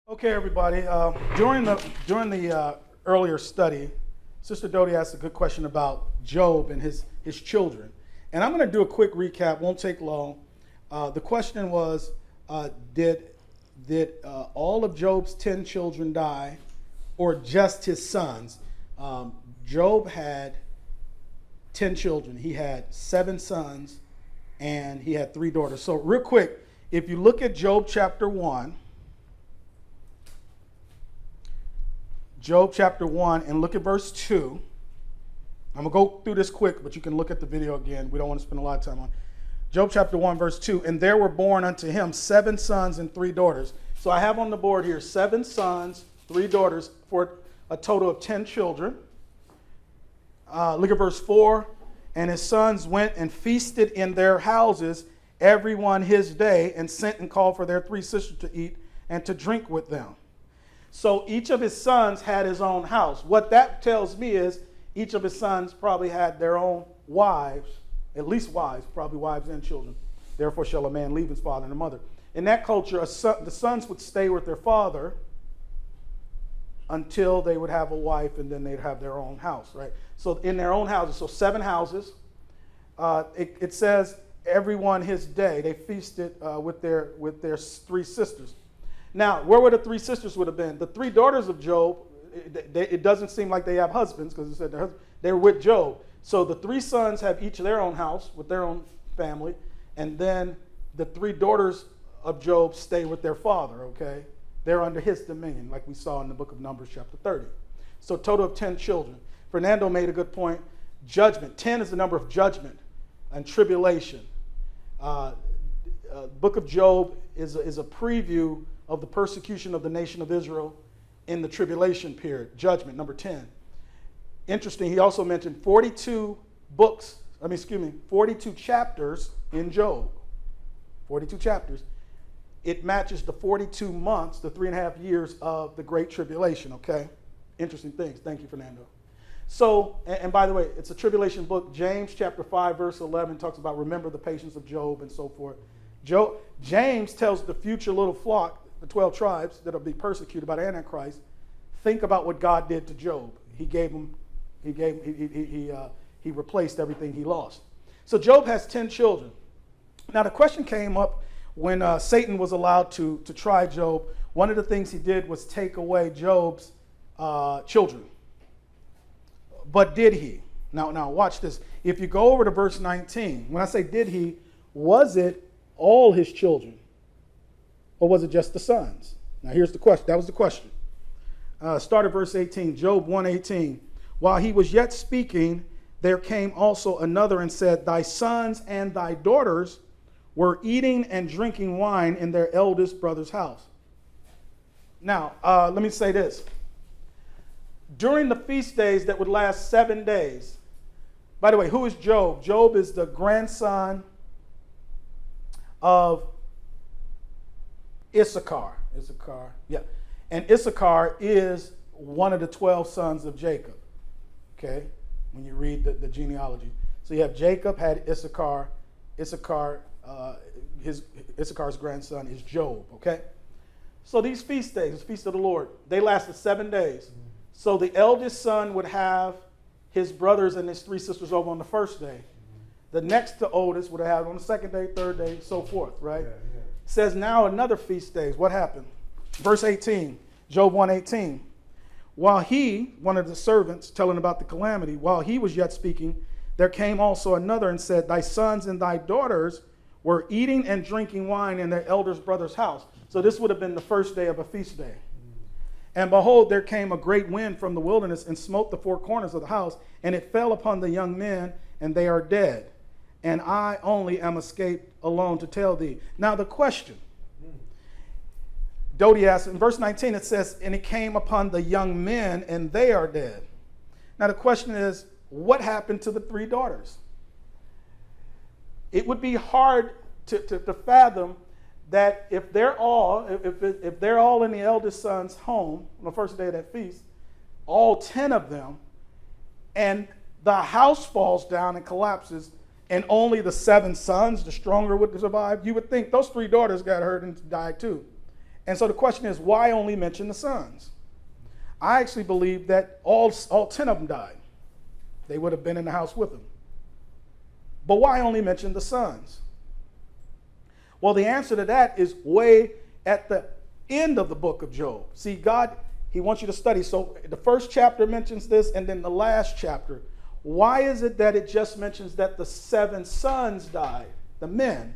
Okay, everybody. During the earlier study, Sister Dodie asked a good question about Job and his children, and I'm going to do a quick recap. Won't take long. The question was, did all of Job's 10 children die, or just his sons? Job had 10 children. He had 7 sons, and he had 3 daughters. So, real quick, if you look at Job chapter 1. Job chapter 1, and look at verse 2. I'm going to go through this quick, but you can look at the video again. We don't want to spend a lot of time on it. Job chapter 1, verse 2. And there were born unto him 7 sons and 3 daughters. So I have on the board here 7 sons, 3 daughters, for a total of 10 children. Look at verse 4. And his sons went and feasted in their houses, every one his day, and sent and called for their 3 sisters to eat and to drink with them. So each of his sons had his own house. What that tells me is each of his sons probably had their own wives, at least wives, probably wives and children. Therefore shall a man leave his father and mother. In that culture, the sons would stay with their father until they would have a wife, and then they'd have their own house, right? So in their own houses, so 7 houses. It says everyone his day. They feasted with their 3 sisters. Now, where would the 3 sisters would have been? The 3 daughters of Job, it doesn't seem like they have husbands, because it said they're with Job. So the 3 sons have each their own house with their own family, and then the 3 daughters of Job stay with their father, okay? They're under his dominion, like we saw in the book of Numbers chapter 30. So a total of 10 children. Fernando made a good point. Judgment. 10 is the number of judgment and tribulation. Book of Job is a preview of the persecution of the nation of Israel in the tribulation period. Judgment, number 10. Interesting, he also mentioned 42 chapters in Job. 42 chapters. It matches the 42 months, the 3.5 years of the Great Tribulation, okay? Interesting things. Thank you, Fernando. So, and by the way, it's a tribulation book. James chapter 5, verse 11 talks about remember the patience of Job and so forth. James tells the future little flock, the 12 tribes that will be persecuted by the Antichrist, think about what God did to Job. He replaced everything he lost. So Job has 10 children. Now the question came up when Satan was allowed to try Job. One of the things he did was take away Job's children. But did he? Now watch this. If you go over to verse 19, when I say did he, was it all his children? Or was it just the sons? Now here's the question. That was the question. Start at verse 18. Job 1:18. While he was yet speaking, there came also another and said, thy sons and thy daughters were eating and drinking wine in their eldest brother's house. Now, let me say this. During the feast days that would last 7 days, by the way, who is Job? Job is the grandson of Issachar. Yeah. And Issachar is one of the 12 sons of Jacob. Okay? When you read the genealogy. So you have Jacob had Issachar. Issachar's grandson is Job. Okay? So these feast days, the feast of the Lord, they lasted 7 days. So the eldest son would have his brothers and his 3 sisters over on the first day. The next to oldest would have on the second day, third day, so forth, right? Yeah. Says now another feast days. What happened? Verse 18, Job 1:18. While he, one of the servants, telling about the calamity, while he was yet speaking, there came also another and said, thy sons and thy daughters were eating and drinking wine in their eldest brother's house. So this would have been the first day of a feast day. And behold, there came a great wind from the wilderness and smote the 4 corners of the house, and it fell upon the young men, and they are dead. And I only am escaped alone to tell thee. Now the question, Dodie asks, in verse 19 it says, and it came upon the young men, and they are dead. Now the question is, what happened to the 3 daughters? It would be hard to fathom that if they're all in the eldest son's home on the first day of that feast, all 10 of them, and the house falls down and collapses, and only the 7 sons, the stronger, would survive, you would think those 3 daughters got hurt and died too. And so the question is, why only mention the sons? I actually believe that all 10 of them died. They would have been in the house with him. But why only mention the sons? Well, the answer to that is way at the end of the book of Job. See, God, he wants you to study. So the first chapter mentions this, and then the last chapter. Why is it that it just mentions that the 7 sons died, the men?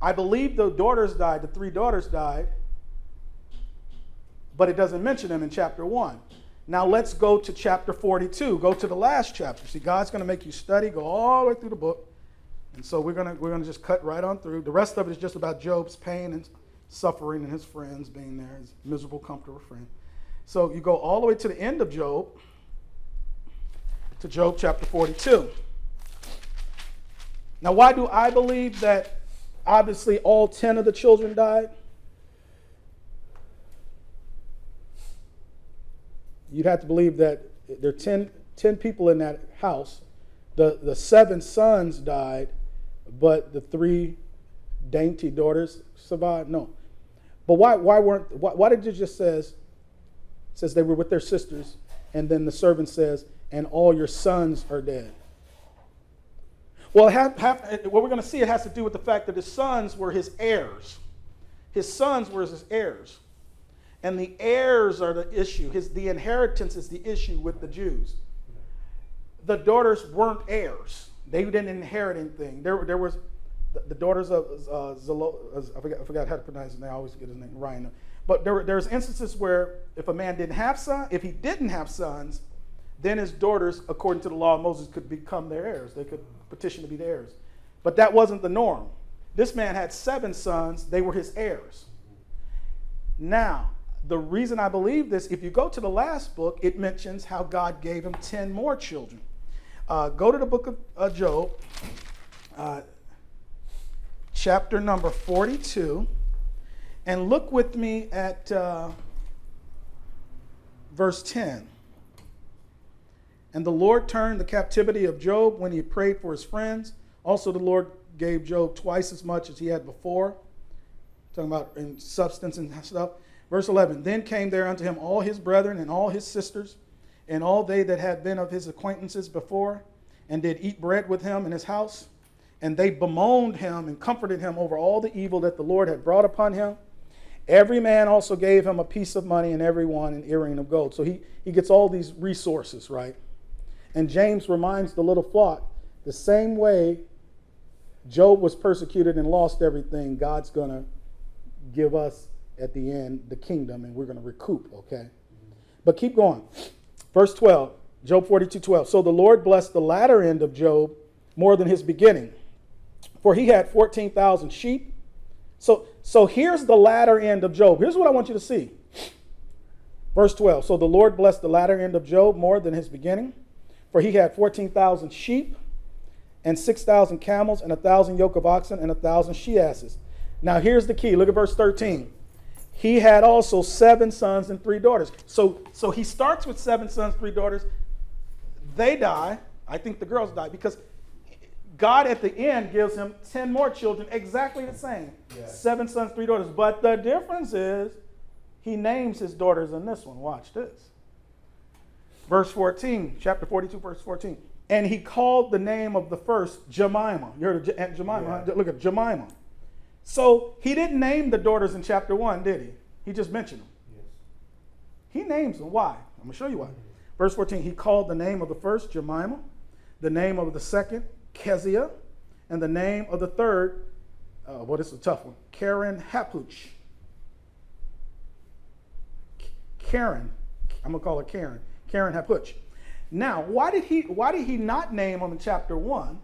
I believe the daughters died, the 3 daughters died, but it doesn't mention them in chapter 1. Now let's go to chapter 42. Go to the last chapter. See, God's going to make you study, go all the way through the book. And so we're going to just cut right on through. The rest of it is just about Job's pain and suffering and his friends being there, his miserable, comfortable friend. So you go all the way to the end of Job, to Job chapter 42. Now, why do I believe that obviously all 10 of the children died? You'd have to believe that there are 10 people in that house. The 7 sons died, but the 3 dainty daughters survived? No. But why did it just says they were with their sisters, and then the servant says, and all your sons are dead? Well, what we're going to see, it has to do with the fact that his sons were his heirs. His sons were his heirs. And the heirs are the issue. The inheritance is the issue with the Jews. The daughters weren't heirs. They didn't inherit anything. There was the daughters of I forgot how to pronounce his name. I always get his name, Ryan. But there's instances where if a man didn't have if he didn't have sons, then his daughters, according to the law of Moses, could become their heirs. They could petition to be their heirs. But that wasn't the norm. This man had 7 sons. They were his heirs. Now, the reason I believe this, if you go to the last book, it mentions how God gave him 10 more children. Go to the book of Job, chapter number 42, and look with me at verse 10. And the Lord turned the captivity of Job when he prayed for his friends. Also the Lord gave Job twice as much as he had before. Talking about in substance and stuff. Verse 11, then came there unto him all his brethren and all his sisters, and all they that had been of his acquaintances before, and did eat bread with him in his house. And they bemoaned him and comforted him over all the evil that the Lord had brought upon him. Every man also gave him a piece of money, and every one an earring of gold. So he gets all these resources, right? And James reminds the little flock, the same way Job was persecuted and lost everything, God's going to give us at the end the kingdom, and we're going to recoup, okay? But keep going. Verse 12, Job 42:12. So the Lord blessed the latter end of Job more than his beginning, for he had 14,000 sheep. So here's the latter end of Job. Here's what I want you to see. Verse 12. So the Lord blessed the latter end of Job more than his beginning, for he had 14,000 sheep and 6,000 camels and 1,000 yoke of oxen and 1,000 she-asses. Now here's the key. Look at verse 13. He had also 7 sons and 3 daughters. So he starts with 7 sons, 3 daughters. They die. I think the girls die because God at the end gives him 10 more children, exactly the same. Yeah. 7 sons, 3 daughters. But the difference is he names his daughters in this one. Watch this. Verse 14, chapter 42, verse 14. And he called the name of the first Jemima. You heard of Jemima? Yeah. Look at Jemima. So he didn't name the daughters in chapter 1, did he? He just mentioned them. Yes. He names them. Why? I'm going to show you why. Verse 14, he called the name of the first Jemima, the name of the second Keziah, and the name of the third, this is a tough one, Karen Hapuch. Karen, I'm going to call her Karen. Karen Hapuch. Now, why did he not name them in chapter 1,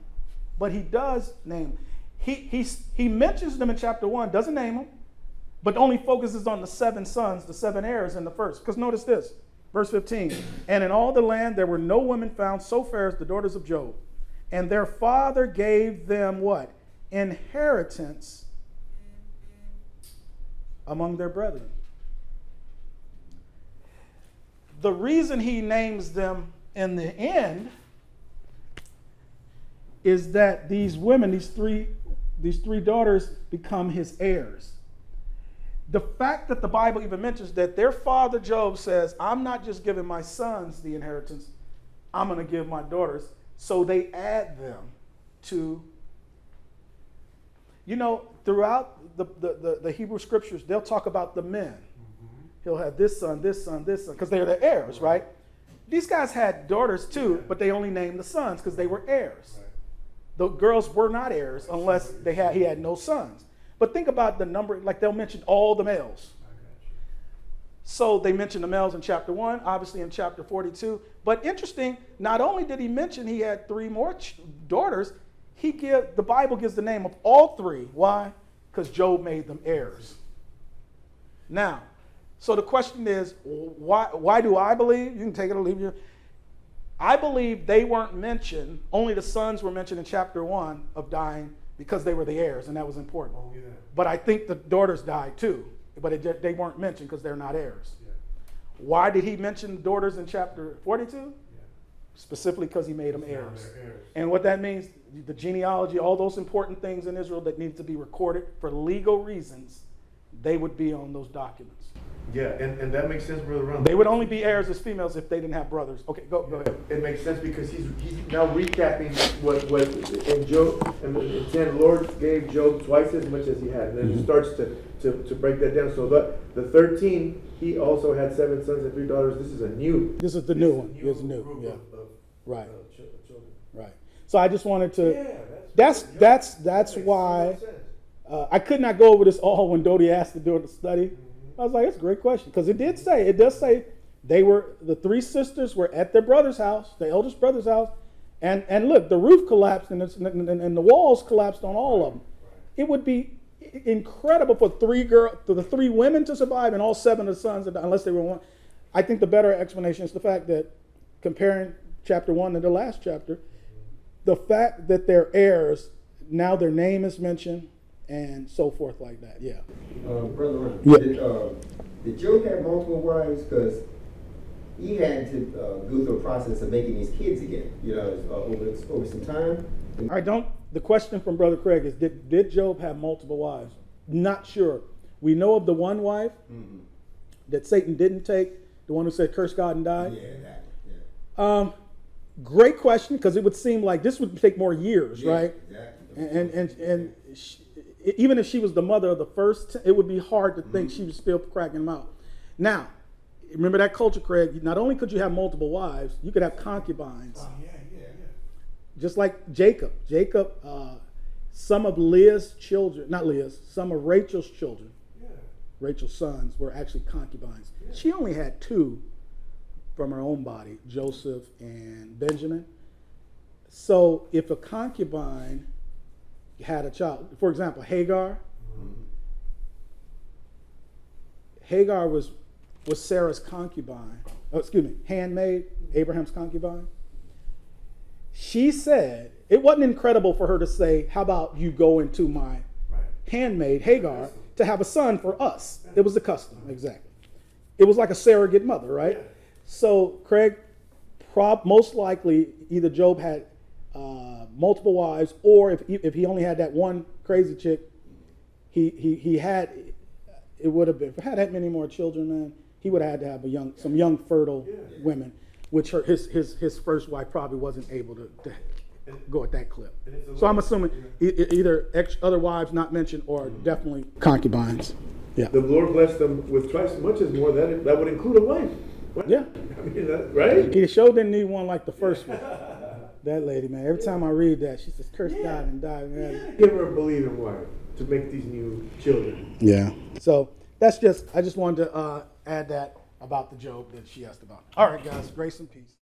but he does name them? He mentions them in chapter 1, doesn't name them, but only focuses on the 7 sons, the 7 heirs in the first. Because notice this, verse 15. And in all the land there were no women found so fair as the daughters of Job. And their father gave them what? Inheritance among their brethren. The reason he names them in the end is that these women, these three daughters become his heirs. The fact that the Bible even mentions that their father Job says, I'm not just giving my sons the inheritance, I'm going to give my daughters. So they add them to, throughout the Hebrew scriptures, they'll talk about the men. Mm-hmm. He'll have this son, because they're the heirs, right? These guys had daughters too, but they only named the sons because they were heirs. Right. The girls were not heirs unless he had no sons. But think about the number, like they'll mention all the males. So they mention the males in chapter 1, obviously in chapter 42. But interesting, not only did he mention he had 3 more daughters, the Bible gives the name of all 3. Why? Because Job made them heirs. Now, so the question is, why do I believe? You can take it or leave it. I believe they weren't mentioned, only the sons were mentioned in chapter 1 of dying because they were the heirs, and that was important. Oh, yeah. But I think the daughters died too, but they weren't mentioned because they're not heirs. Yeah. Why did he mention daughters in chapter 42? Yeah. Specifically because he made them heirs. And what that means, the genealogy, all those important things in Israel that need to be recorded for legal reasons, they would be on those documents. Yeah, and that makes sense, Brother Ron. They would only be heirs as females if they didn't have brothers. Okay, go ahead. It makes sense because he's now recapping what in Job, and it said the Lord gave Job twice as much as he had. And then he starts to break that down. So the 13, he also had 7 sons and 3 daughters. This is the new one. It's new. Yeah. Right. Children. Right. So I just wanted to. Yeah, that's why I could not go over this all when Dodie asked to do the study. I was like, that's a great question. Because it does say the 3 sisters were at their brother's house, the eldest brother's house. And look, the roof collapsed and the walls collapsed on all of them. It would be incredible for the 3 women to survive and all 7 of the sons, unless they were one. I think the better explanation is the fact that comparing chapter 1 to the last chapter, the fact that they're heirs, now their name is mentioned, and so forth like that. Yeah. Brother Ron, yeah. Did Job have multiple wives? Because he had to go through a process of making these kids again, over some time. The question from Brother Craig is, did Job have multiple wives? Not sure. We know of the one wife that Satan didn't take, the one who said, curse God and die. Yeah, exactly. Yeah. Great question, because it would seem like this would take more years, right? Exactly. And even if she was the mother of the first, it would be hard to think she was still cracking them out. Now, remember that culture, Craig, not only could you have multiple wives, you could have concubines. Oh, yeah. Just like Jacob. Some of Leah's children, some of Rachel's children, Rachel's sons were actually concubines. Yeah. She only had 2 from her own body, Joseph and Benjamin. So if a concubine had a child, for example, Hagar. Hagar was Sarah's concubine. Handmaid, Abraham's concubine. She said, it wasn't incredible for her to say, how about you go into my handmaid, Hagar, to have a son for us. It was the custom, exactly. It was like a surrogate mother, right? Yeah. So Craig, most likely either Job had multiple wives, or if he only had that one crazy chick, he had, it would have been, if he had that many more children, man, he would have had to have some young fertile women, which his first wife probably wasn't able to go at that clip. So I'm assuming either other wives not mentioned or definitely concubines. Yeah. The Lord blessed them with twice as much as more. That would include a wife. What? Yeah. I mean, right? He sure didn't need one like the first one. That lady, man. Every time I read that, she says, "Curse God and die." Man. Yeah. Give her a believing wife to make these new children. Yeah. So I just wanted to add that about the Job that she asked about. All right, guys. Grace and peace.